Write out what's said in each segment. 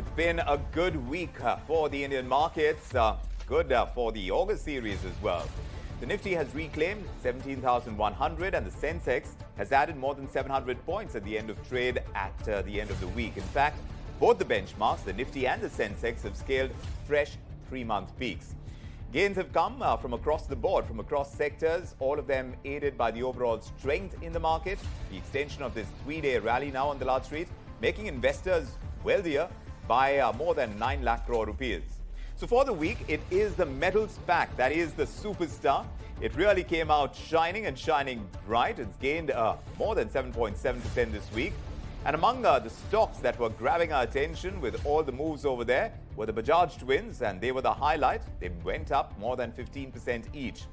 It's been a good week for the Indian markets, good for the August series as well. The Nifty has reclaimed 17,100 and the Sensex has added more than 700 points at the end of trade at the end of the week. In fact, both the benchmarks, the Nifty and the Sensex, have scaled fresh 3-month peaks. Gains have come from across the board, from across sectors, all of them aided by the overall strength in the market. The extension of this 3-day rally now on Dalal Street, making investors wealthier by more than 9 lakh crore rupees. So for the week, it is the metals pack that is the superstar. It really came out shining and shining bright. It's gained more than 7.7% this week. And among the stocks that were grabbing our attention with all the moves over there were the Bajaj twins, and they were the highlight. They went up more than 15% each.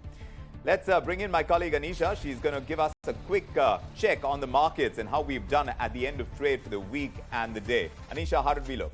Let's bring in my colleague Anisha. She's going to give us a quick check on the markets and how we've done at the end of trade for the week and the day. Anisha, how did we look?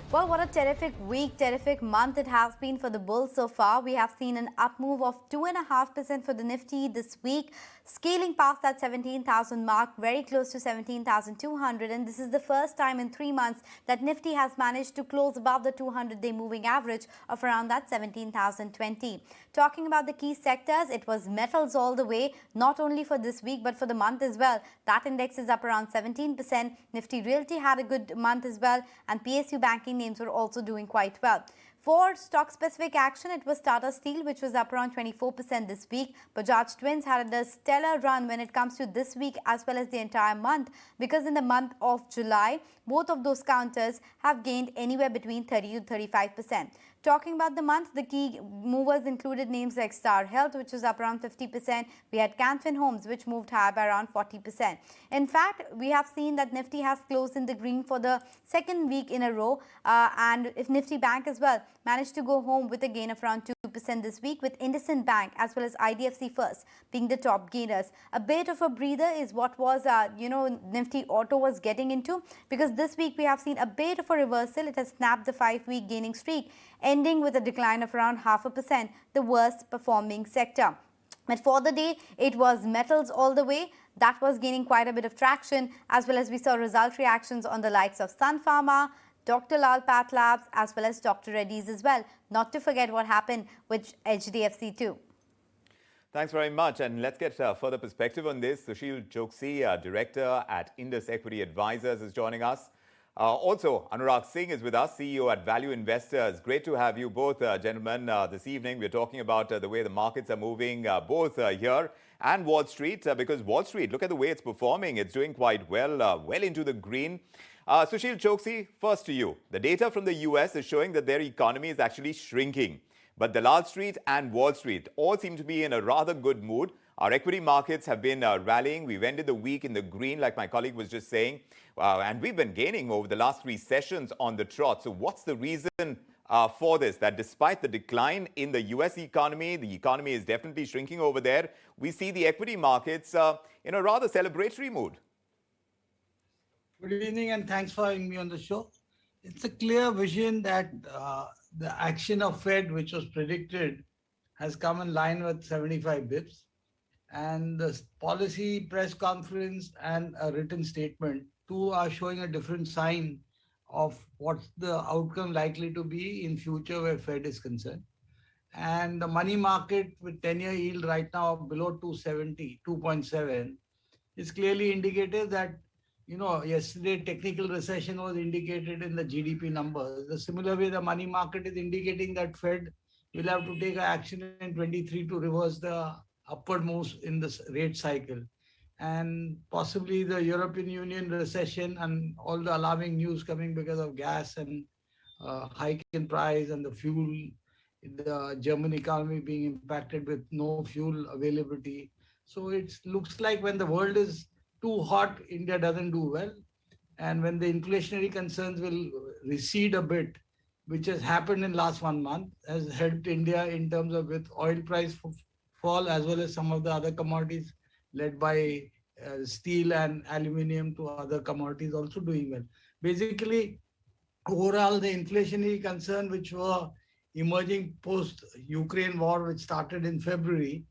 Well, what a terrific week, terrific month it has been for the bulls so far. We have seen an up move of 2.5% for the Nifty this week, scaling past that 17,000 mark, very close to 17,200. And this is the first time in 3 months that Nifty has managed to close above the 200-day moving average of around that 17,020. Talking about the key sectors, it was metals all the way, not only for this week, but for the month as well. That index is up around 17%. Nifty Realty had a good month as well, and PSU banking names were also doing quite well. For stock-specific action, it was Tata Steel, which was up around 24% this week. Bajaj Twins had a stellar run when it comes to this week as well as the entire month, because in the month of July, both of those counters have gained anywhere between 30 to 35%. Talking about the month, the key movers included names like Star Health, which was up around 50%. We had Canfin Homes, which moved higher by around 40%. In fact, we have seen that Nifty has closed in the green for the second week in a row. And if Nifty Bank as well managed to go home with a gain of around 2% this week, with Indus Bank as well as IDFC First being the top gainers. A bit of a breather is what was, Nifty Auto was getting into, because this week we have seen a bit of a reversal. It has snapped the 5-week gaining streak, ending with a decline of around 0.5%, the worst performing sector. But for the day, it was metals all the way. That was gaining quite a bit of traction, as well as we saw result reactions on the likes of Sun Pharma, Dr. Lal Path Labs, as well as Dr. Reddy's as well. Not to forget what happened with HDFC too. Thanks very much. And let's get further perspective on this. Sushil Choksey, Director at Indus Equity Advisors, is joining us. Also, Anurag Singh is with us, CEO at Value Investors. Great to have you both, gentlemen, this evening. We're talking about the way the markets are moving, both here and Wall Street, because Wall Street, look at the way it's performing. It's doing quite well, well into the green. Sushil Choksey, first to you. The data from the US is showing that their economy is actually shrinking. But Dalal Street and Wall Street all seem to be in a rather good mood. Our equity markets have been rallying. We've ended the week in the green, like my colleague was just saying. And we've been gaining over the last 3 sessions on the trot. So what's the reason for this? That despite the decline in the US economy, the economy is definitely shrinking over there. We see the equity markets in a rather celebratory mood. Good evening and thanks for having me on the show. It's a clear vision that the action of Fed, which was predicted, has come in line with 75 bips. And the policy press conference and a written statement, two are showing a different sign of what's the outcome likely to be in future where Fed is concerned. And the money market with 10-year yield right now below 270, 2.7 is clearly indicative that, yesterday technical recession was indicated in the GDP numbers. The similar way the money market is indicating that Fed will have to take action in 23 to reverse the upward moves in this rate cycle. And possibly the European Union recession and all the alarming news coming because of gas and hike in price and the fuel, the German economy being impacted with no fuel availability. So it looks like when the world is too hot, India doesn't do well. And when the inflationary concerns will recede a bit, which has happened in last 1 month, has helped India in terms of with oil price fall as well as some of the other commodities led by steel and aluminium to other commodities also doing well. Basically, overall, the inflationary concern which were emerging post-Ukraine war, which started in February,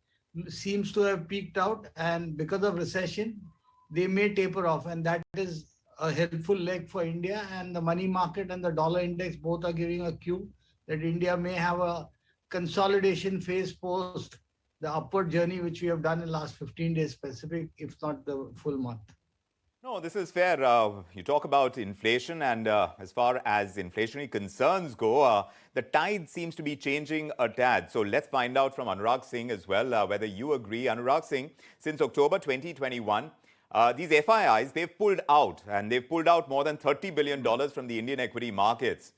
seems to have peaked out, and because of recession, they may taper off, and that is a helpful leg for India, and the money market and the dollar index both are giving a cue that India may have a consolidation phase post the upward journey which we have done in the last 15 days specific, if not the full month. No, this is fair. You talk about inflation, and as far as inflationary concerns go, the tide seems to be changing a tad. So let's find out from Anurag Singh as well whether you agree. Anurag Singh, since October 2021, these FIIs, they've pulled out, and they've pulled out more than $30 billion from the Indian equity markets.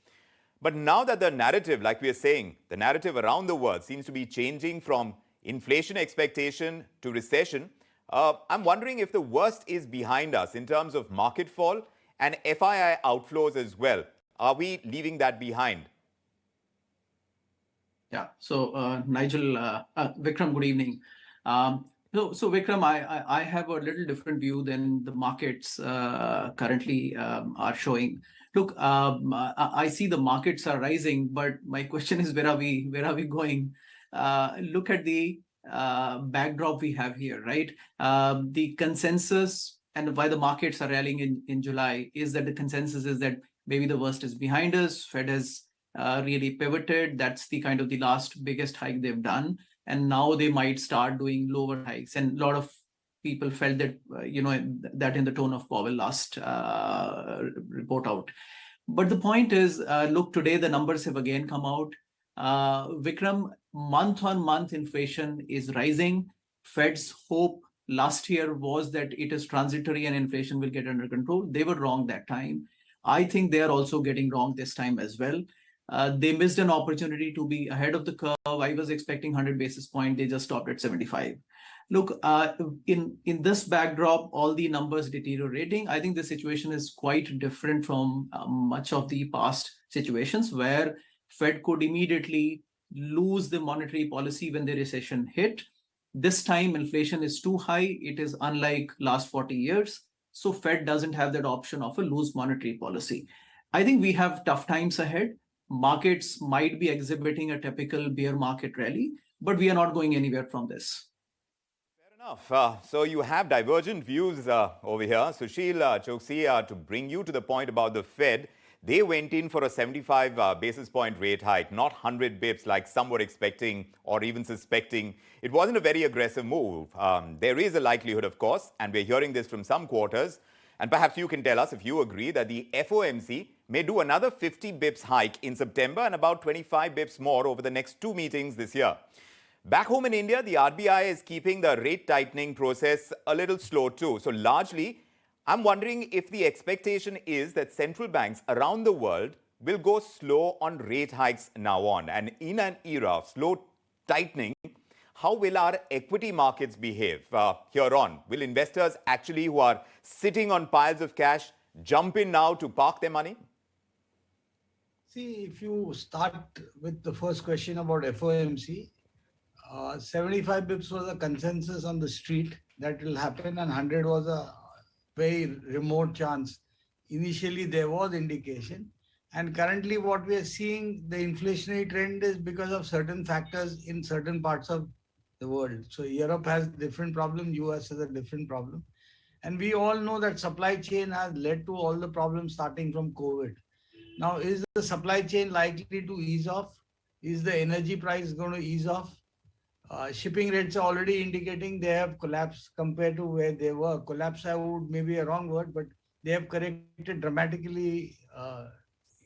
But now that the narrative, like we are saying, the narrative around the world seems to be changing from inflation expectation to recession, I'm wondering if the worst is behind us in terms of market fall and FII outflows as well. Are we leaving that behind? Yeah. So, Nigel, Vikram, good evening. So Vikram, I have a little different view than the markets currently are showing. Look, I see the markets are rising, but my question is, where are we going? Look at the backdrop we have here, right? The consensus and why the markets are rallying in July is that the consensus is that maybe the worst is behind us. Fed has really pivoted. That's the kind of the last biggest hike they've done. And now they might start doing lower hikes. And a lot of people felt that, that in the tone of Powell last report out. But the point is, look, today the numbers have again come out. Vikram, month on month inflation is rising. Fed's hope last year was that it is transitory and inflation will get under control. They were wrong that time. I think they are also getting wrong this time as well. They missed an opportunity to be ahead of the curve. I was expecting 100 basis points. They just stopped at 75. Look, in this backdrop, all the numbers deteriorating, I think the situation is quite different from much of the past situations where Fed could immediately lose the monetary policy when the recession hit. This time, inflation is too high. It is unlike last 40 years. So Fed doesn't have that option of a loose monetary policy. I think we have tough times ahead. Markets might be exhibiting a typical bear market rally, but we are not going anywhere from this. Fair enough. So you have divergent views over here. Sushil Choksey, to bring you to the point about the Fed, they went in for a 75 basis point rate hike, not 100 bips like some were expecting or even suspecting. It wasn't a very aggressive move. There is a likelihood, of course, and we're hearing this from some quarters, and perhaps you can tell us if you agree that the FOMC may do another 50 bips hike in September and about 25 bips more over the next two meetings this year. Back home in India, the RBI is keeping the rate tightening process a little slow too. So largely, I'm wondering if the expectation is that central banks around the world will go slow on rate hikes now on. And in an era of slow tightening, how will our equity markets behave here on? Will investors actually who are sitting on piles of cash jump in now to park their money? See, if you start with the first question about FOMC, 75 bips was a consensus on the street that will happen, and 100 was a very remote chance. Initially, there was indication. And currently, what we are seeing, the inflationary trend is because of certain factors in certain parts of the world. So Europe has a different problem, US has a different problem. And we all know that supply chain has led to all the problems starting from COVID. Now, is the supply chain likely to ease off? Is the energy price going to ease off? Shipping rates are already indicating they have collapsed compared to where they were. Collapse, I would maybe a wrong word, but they have corrected dramatically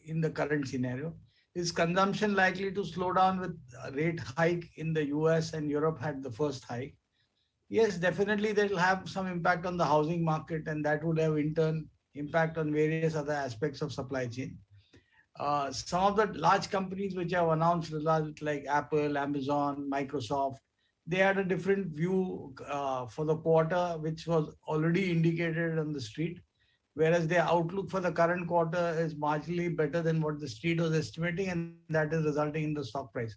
in the current scenario. Is consumption likely to slow down with a rate hike in the US and Europe had the first hike? Yes, definitely that will have some impact on the housing market, and that would have in turn impact on various other aspects of supply chain. Some of the large companies which have announced results like Apple, Amazon, Microsoft, they had a different view for the quarter, which was already indicated on the street, whereas their outlook for the current quarter is marginally better than what the street was estimating, and that is resulting in the stock price.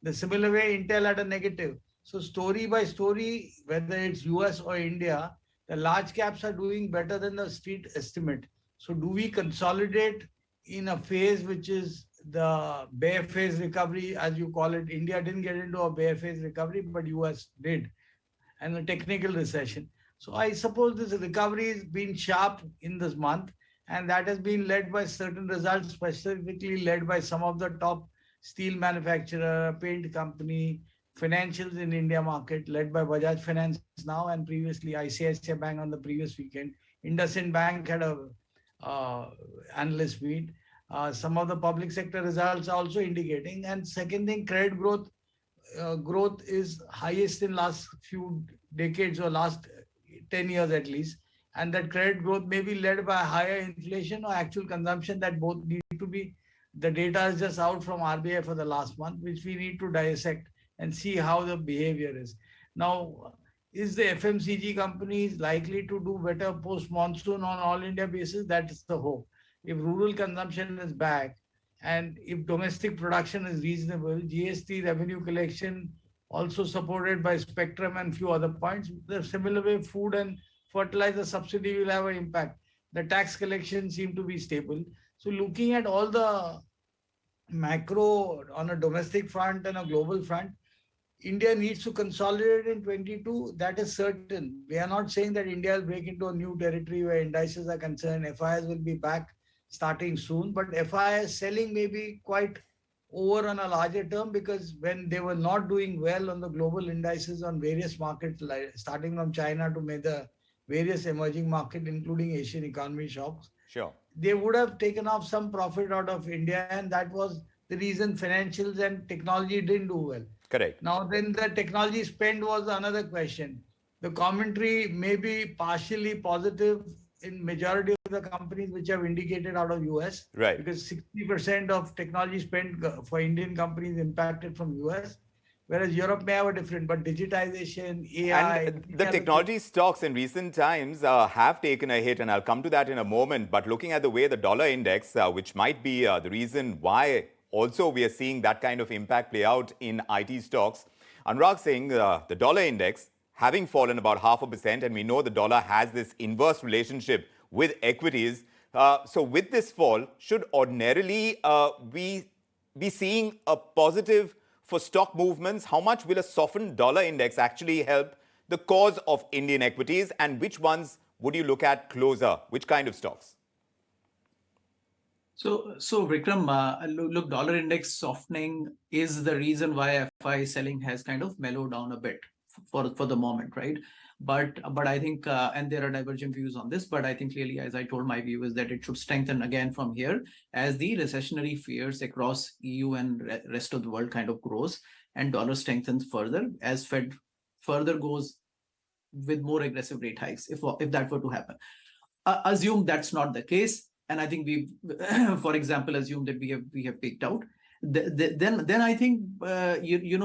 The similar way, Intel had a negative. So story by story, whether it's US or India, the large caps are doing better than the street estimate. So do we consolidate in a phase which is the bear phase recovery, as you call it? India didn't get into a bear phase recovery, but US did, and a technical recession. So I suppose this recovery has been sharp in this month, and that has been led by certain results, specifically led by some of the top steel manufacturer, paint company, financials in India market, led by Bajaj Finance now and previously ICICI Bank on the previous weekend. Indus Bank had a analyst meet. Some of the public sector results are also indicating. And second thing, credit growth is highest in last few decades or last 10 years at least. And that credit growth may be led by higher inflation or actual consumption, that both need to be. The data is just out from RBI for the last month, which we need to dissect and see how the behavior is. Now, is the FMCG companies likely to do better post-monsoon on all India basis? That's the hope. If rural consumption is back and if domestic production is reasonable, GST revenue collection also supported by Spectrum and few other points, the similar way food and fertilizer subsidy will have an impact. The tax collection seem to be stable. So looking at all the macro on a domestic front and a global front, India needs to consolidate in 22. That is certain. We are not saying that India will break into a new territory where indices are concerned. FIs will be back starting soon, but FIs selling may be quite over on a larger term, because when they were not doing well on the global indices on various markets, like starting from China to the various emerging markets, including Asian economy shocks, Sure. they would have taken off some profit out of India, and that was the reason financials and technology didn't do well. Correct. Now, then the technology spend was another question. The commentary may be partially positive in majority of the companies which have indicated out of US, Right. because 60% of technology spend for Indian companies impacted from US, whereas Europe may have a different, but digitization, AI. And the technology stocks in recent times have taken a hit, and I'll come to that in a moment. But looking at the way the dollar index, which might be the reason why also we are seeing that kind of impact play out in IT stocks, Anurag saying the dollar index having fallen about 0.5%, and we know the dollar has this inverse relationship with equities. So with this fall, should ordinarily we be seeing a positive for stock movements? How much will a softened dollar index actually help the cause of Indian equities, and which ones would you look at closer? Which kind of stocks? So Vikram, look, dollar index softening is the reason why FI selling has kind of mellowed down a bit for the moment, right? But I think, and there are divergent views on this, but I think clearly, as I told, my view is that it should strengthen again from here as the recessionary fears across EU and rest of the world kind of grows, and dollar strengthens further as Fed further goes with more aggressive rate hikes, if that were to happen. Assume that's not the case, and I think we, for example, assume that we have peaked out. Then I think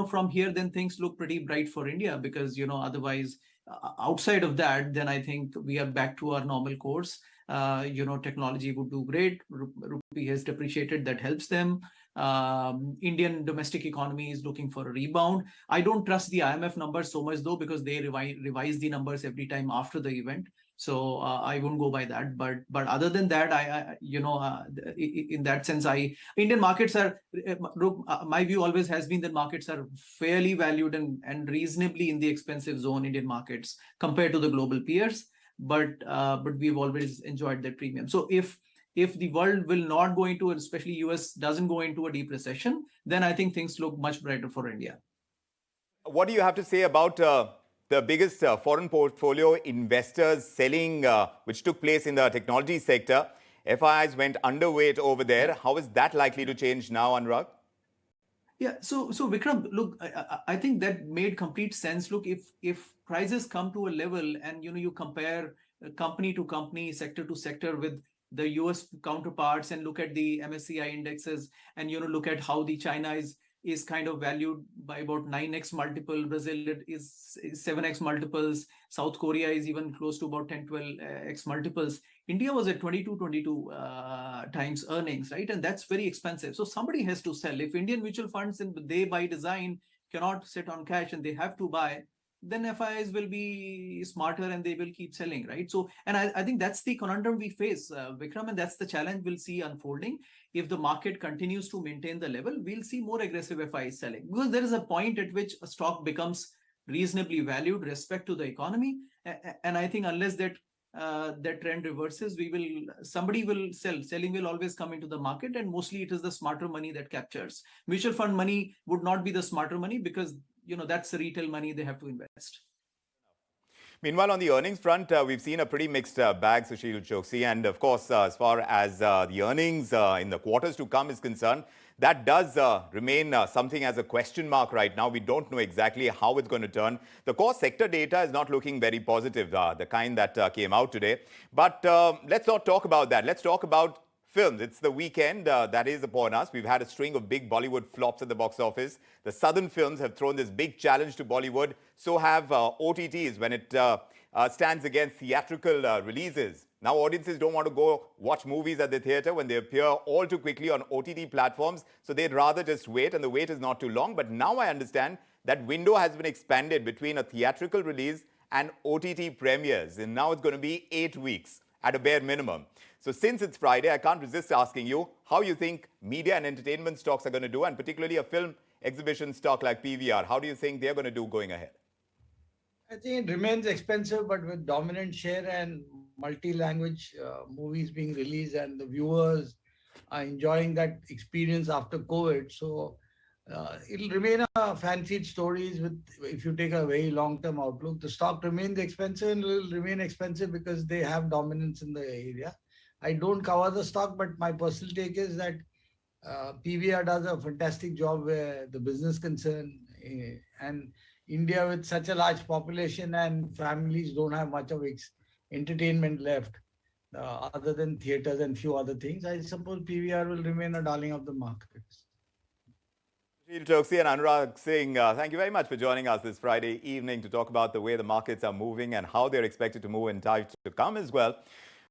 from here, then things look pretty bright for India, because otherwise, outside of that, then I think we are back to our normal course. Technology would do great. Rupee has depreciated, that helps them. Indian domestic economy is looking for a rebound. I don't trust the IMF numbers so much though, because they revise the numbers every time after the event. So I won't go by that. But other than that, in that sense, Indian markets are, my view always has been that markets are fairly valued and reasonably in the expensive zone, Indian markets, compared to the global peers. But we've always enjoyed that premium. So if the world will not go into, especially US doesn't go into a deep recession, then I think things look much brighter for India. What do you have to say about the biggest foreign portfolio investors selling, which took place in the technology sector? FIs went underweight over there. How is that likely to change now, Anurag? Yeah, so Vikram, look, I think that made complete sense. Look, if prices come to a level and you compare company to company, sector to sector with the US counterparts, and look at the MSCI indexes, and look at how the China is kind of valued by about 9x multiple, Brazil is 7x multiples, South Korea is even close to about 10-12x multiples. India was at 22 times earnings, right? And that's very expensive. So somebody has to sell. If Indian mutual funds, and they by design cannot sit on cash and they have to buy, then FIs will be smarter and they will keep selling, right? So, and I think that's the conundrum we face, Vikram, and that's the challenge we'll see unfolding. If the market continues to maintain the level, we'll see more aggressive FIs selling, because there is a point at which a stock becomes reasonably valued respect to the economy, and I think unless that trend reverses, somebody will sell. Selling will always come into the market, and mostly it is the smarter money that captures. Mutual fund money would not be the smarter money because that's the retail money they have to invest. Meanwhile, on the earnings front, we've seen a pretty mixed bag, Sushil Choksey. And of course, as far as the earnings in the quarters to come is concerned, that does remain something as a question mark right now. We don't know exactly how it's going to turn. The core sector data is not looking very positive, the kind that came out today. But let's not talk about that. Let's talk about films. It's the weekend that is upon us. We've had a string of big Bollywood flops at the box office. The southern films have thrown this big challenge to Bollywood. So have OTTs when it stands against theatrical releases. Now audiences don't want to go watch movies at the theatre when they appear all too quickly on OTT platforms. So they'd rather just wait, and the wait is not too long. But now I understand that window has been expanded between a theatrical release and OTT premieres. And now it's going to be 8 weeks at a bare minimum. So since it's Friday, I can't resist asking you how you think media and entertainment stocks are going to do, and particularly a film exhibition stock like PVR. How do you think they're going to do going ahead? I think it remains expensive, but with dominant share and multi-language movies being released, and the viewers are enjoying that experience after COVID. So it'll remain a fancied stories with, if you take a very long-term outlook, the stock remains expensive and will remain expensive because they have dominance in the area. I don't cover the stock, but my personal take is that PVR does a fantastic job where the business concern, and India with such a large population and families don't have much of entertainment left other than theaters and few other things. I suppose PVR will remain a darling of the markets. Sushil Choksey and Anurag Singh, thank you very much for joining us this Friday evening to talk about the way the markets are moving and how they're expected to move in time to come as well.